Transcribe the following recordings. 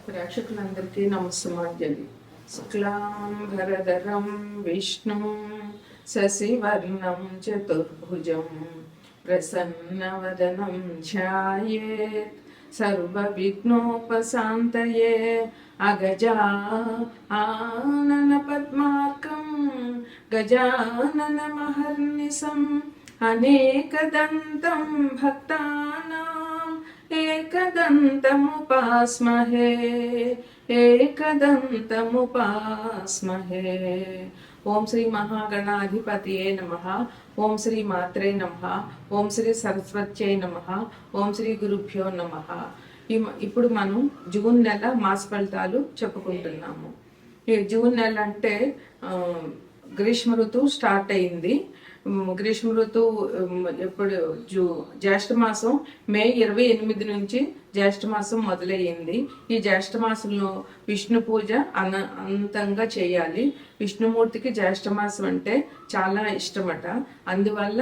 ప్రేక్షకులందరికీ నమస్సుమాంజలి. శుక్లాంబరధరం విష్ణుం శశివర్ణం చతుర్భుజం ప్రసన్నవదనం ధ్యాయేత్ సర్వవిఘ్నోపశాంతయే. అగజా ఆనన పద్మార్కం గజాననమహర్నిశం అనేకదంతం భక్తానాం एकदन्तमुपास्महे एकदन्तमुपास्महे. ఓం శ్రీ మహాగణాధిపతియే నమః. ఓం శ్రీ మాత్రే నమః. ఓం శ్రీ సరస్వత్యై నమః. ఓం శ్రీ గురుభ్యో నమః. ఇప్పుడు మనం జూన్ నెల మాస ఫలితాలు చెప్పుకుంటున్నాము. ఈ జూన్ నెల అంటే గ్రీష్మ ఋతువు స్టార్ట్ అయింది. గ్రీష్మ ఋతువు ఎప్పుడు జ్యేష్ఠ మాసం మే 28 నుంచి జ్యేష్ఠ మాసం మొదలయ్యింది. ఈ జ్యేష్ఠ మాసంలో విష్ణు పూజ అనంతంగా చేయాలి. విష్ణుమూర్తికి జ్యేష్ఠ మాసం అంటే చాలా ఇష్టమట. అందువల్ల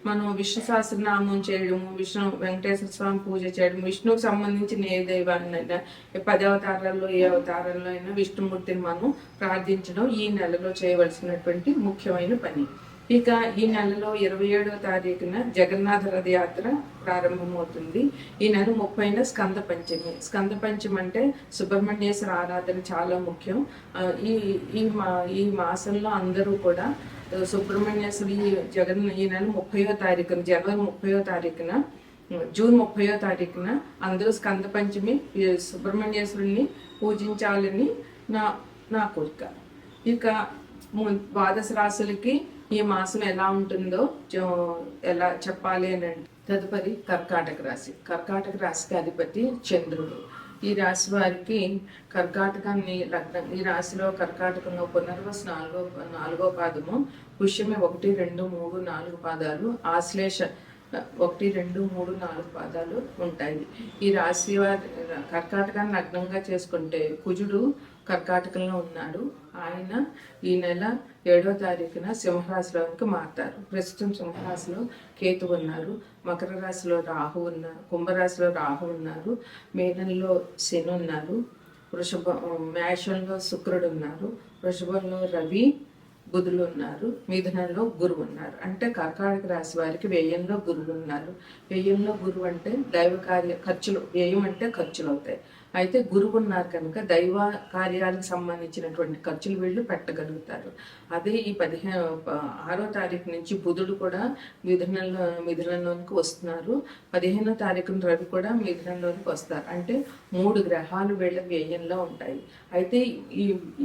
మనం విష్ణు సహస్రనామం చేయడం, విష్ణు వెంకటేశ్వర స్వామి పూజ చేయడం, విష్ణువుకి సంబంధించిన ఏ దైవాన్నైనా 10 అవతారాల్లో ఏ అవతారంలో అయినా విష్ణుమూర్తిని మనం ప్రార్థించడం ఈ నెలలో చేయవలసినటువంటి ముఖ్యమైన పని. ఇక ఈ నెలలో 27వ తారీఖున జగన్నాథ రథయాత్ర ప్రారంభమవుతుంది. ఈ నెల 30న స్కంద పంచమి. స్కంద పంచమి అంటే సుబ్రహ్మణ్యేశ్వర ఆరాధన చాలా ముఖ్యం. ఈ మాసంలో అందరూ కూడా సుబ్రహ్మణ్యేశ్వరి ఈ నెల 30వ తారీఖున జనవరి 30వ తారీఖున జూన్ 30వ తారీఖున అందరూ స్కంద పంచమి సుబ్రహ్మణ్యేశ్వరుని పూజించాలని నా కోరిక. ఇక ద్వాదశ రాశులకి ఈ మాసం ఎలా ఉంటుందో ఎలా చెప్పాలి అని అంటే, తదుపరి కర్కాటక రాశి. కర్కాటక రాశికి అధిపతి చంద్రుడు. ఈ రాశి వారికి కర్కాటకాన్ని లగ్నం, ఈ రాశిలో కర్కాటకంలో పునర్వసు 4వ పాదము, పుష్యమి 1, 2, 3, 4 పాదాలు, ఆశ్లేష 1, 2, 3, 4 పాదాలు ఉంటాయి. ఈ రాశి వారి కర్కాటకాన్ని లగ్నంగా చేసుకుంటే కుజుడు కర్కాటకంలో ఉన్నాడు. ఆయన ఈ నెల 7వ తారీఖున సింహరాశిలోకి మారుతారు. ప్రస్తుతం సింహరాశిలో కేతు ఉన్నారు, మకర రాశిలో రాహు ఉన్నారు, కుంభరాశిలో రాహు ఉన్నారు, మీనంలో శని ఉన్నారు, మేషంలో శుక్రుడు ఉన్నారు, వృషభంలో రవి బుధులు ఉన్నారు, మిథునంలో గురువు ఉన్నారు. అంటే కర్కాటక రాశి వారికి వ్యయంలో గురువు ఉన్నారు. వ్యయంలో గురువు అంటే దైవ కార్య ఖర్చులు, వ్యయం అంటే ఖర్చులు అవుతాయి. అయితే గురువు ఉన్నారు కనుక దైవ కార్యాలకు సంబంధించినటువంటి ఖర్చులు వీళ్ళు పెట్టగలుగుతారు. అదే ఈ 6వ తారీఖు నుంచి బుధుడు కూడా మిథునంలోనికి వస్తున్నారు. 15వ తారీఖున రవి కూడా మిథునంలోనికి వస్తారు. అంటే 3 గ్రహాలు వీళ్ళ వ్యయంలో ఉంటాయి. అయితే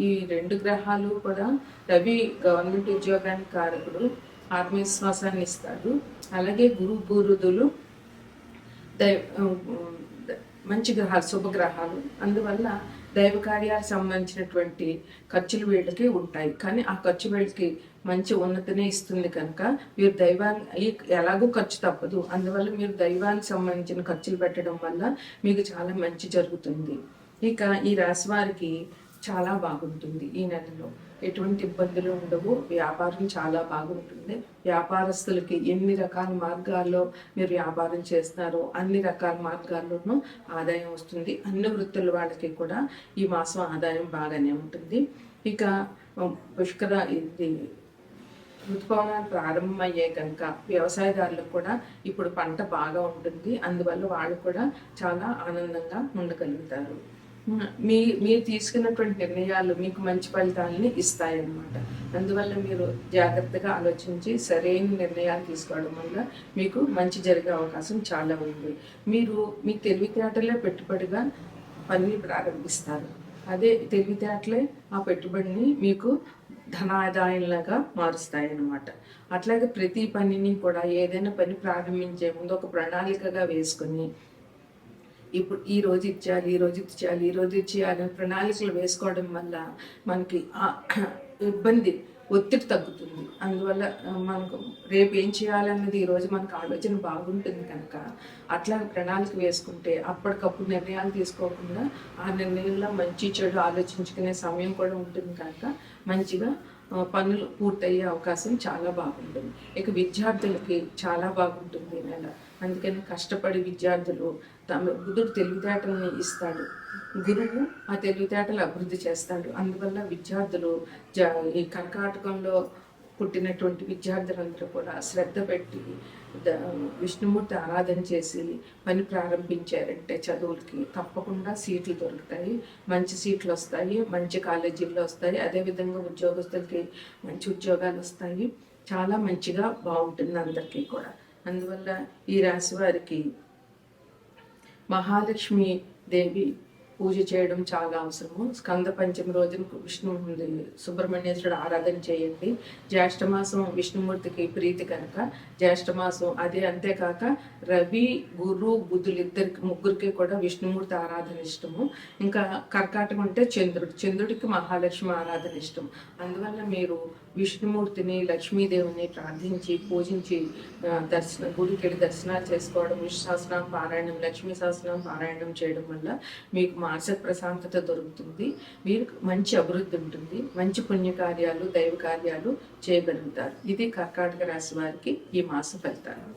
ఈ 2 గ్రహాలు కూడా రవి గవర్నమెంట్ ఉద్యోగానికి కారకుడు, ఆత్మవిశ్వాసాన్ని ఇస్తాడు. అలాగే గురుదులు మంచి గ్రహాలు, శుభగ్రహాలు. అందువల్ల దైవ కార్యాలకు సంబంధించినటువంటి ఖర్చులు వీళ్ళకి ఉంటాయి. కానీ ఆ ఖర్చు వీళ్ళకి మంచి ఉన్నతినే ఇస్తుంది కనుక మీరు దైవాన్ని ఎలాగో ఖర్చు తప్పదు. అందువల్ల మీరు దైవానికి సంబంధించిన ఖర్చులు పెట్టడం వల్ల మీకు చాలా మంచి జరుగుతుంది. ఇక ఈ రాశి వారికి చాలా బాగుంటుంది. ఈ నెలలో ఎటువంటి ఇబ్బందులు ఉండవు. వ్యాపారం చాలా బాగుంటుంది. వ్యాపారస్తులకి ఎన్ని రకాల మార్గాల్లో మీరు వ్యాపారం చేస్తున్నారో అన్ని రకాల మార్గాల్లోనూ ఆదాయం వస్తుంది. అన్ని వృత్తుల వాళ్ళకి కూడా ఈ మాసం ఆదాయం బాగానే ఉంటుంది. ఇక ఋతుపవనాలు ప్రారంభమయ్యే కనుక వ్యవసాయదారులకు కూడా ఇప్పుడు పంట బాగా ఉంటుంది. అందువల్ల వాళ్ళు కూడా చాలా ఆనందంగా ఉండగలుగుతారు. మీరు తీసుకున్నటువంటి నిర్ణయాలు మీకు మంచి ఫలితాలని ఇస్తాయన్నమాట. అందువల్ల మీరు జాగ్రత్తగా ఆలోచించి సరైన నిర్ణయాలు తీసుకోవడం వల్ల మీకు మంచి జరిగే అవకాశం చాలా ఉంది. మీరు మీ తెలివితేటలే పెట్టుబడిగా పనిని ప్రారంభిస్తారు. అదే తెలివితేటలే ఆ పెట్టుబడిని మీకు ధనాదాయంలాగా మారుస్తాయన్నమాట. అట్లాగే ప్రతి పనిని కూడా ఏదైనా పని ప్రారంభించే ముందు ఒక ప్రణాళికగా వేసుకుని ఇప్పుడు ఈ రోజు ఇచ్చేయాలి, ఈ రోజు ఇచ్చేయాలి ప్రణాళికలు వేసుకోవడం వల్ల మనకి ఒత్తిడి తగ్గుతుంది. అందువల్ల మనకు రేపు ఏం చేయాలన్నది ఈరోజు మనకు ఆలోచన బాగుంటుంది కనుక అట్లా ప్రణాళిక వేసుకుంటే అప్పటికప్పుడు నిర్ణయాలు తీసుకోకుండా ఆ నిర్ణయంలో మంచి చెడు ఆలోచించుకునే సమయం కూడా ఉంటుంది కనుక మంచిగా పనులు పూర్తయ్యే అవకాశం చాలా బాగుంటుంది. ఇక విద్యార్థులకి చాలా బాగుంటుంది నెల. అందుకని కష్టపడి విద్యార్థులు బుధుడు తెలివితేటల్ని ఇస్తాడు. గురువు ఆ తెలివితేటలు అభివృద్ధి చేస్తాడు. అందువల్ల విద్యార్థులు ఈ కర్కాటకంలో పుట్టినటువంటి విద్యార్థులందరూ కూడా శ్రద్ధ పెట్టి విష్ణుమూర్తి ఆరాధన చేసి పని ప్రారంభించారంటే చదువులకి తప్పకుండా సీట్లు దొరుకుతాయి, మంచి సీట్లు వస్తాయి, మంచి కాలేజీల్లో వస్తాయి. అదేవిధంగా ఉద్యోగస్తులకి మంచి ఉద్యోగాలు వస్తాయి. చాలా మంచిగా బాగుంటుంది అందరికీ కూడా. అందువల్ల ఈ రాశి వారికి మహాలక్ష్మి దేవి పూజ చేయడం చాలా అవసరము. స్కంద పంచమి రోజున విష్ణు సుబ్రహ్మణ్యేశ్వరుడు ఆరాధన చేయండి. జ్యేష్ఠమాసం విష్ణుమూర్తికి ప్రీతి కనుక జ్యేష్ఠమాసం అంతేకాక రవి గురు బుధులిద్దరికి ముగ్గురికి కూడా విష్ణుమూర్తి ఆరాధన ఇష్టము. ఇంకా కర్కాటకం అంటే చంద్రుడికి మహాలక్ష్మి ఆరాధన ఇష్టం. అందువల్ల మీరు విష్ణుమూర్తిని లక్ష్మీదేవిని ప్రార్థించి పూజించి గుడికి వెళ్ళి దర్శనాలు చేసుకోవడం, విష్ణు సహస్రనామ పారాయణం, లక్ష్మీ సహస్రనామ పారాయణం చేయడం వల్ల మీకు మానసిక ప్రశాంతత దొరుకుతుంది. మీరు మంచి అభివృద్ధి ఉంటుంది, మంచి పుణ్యకార్యాలు దైవ కార్యాలు చేయగలుగుతారు. ఇది కర్కాటక రాశి వారికి ఈ మాస ఫలితాలు.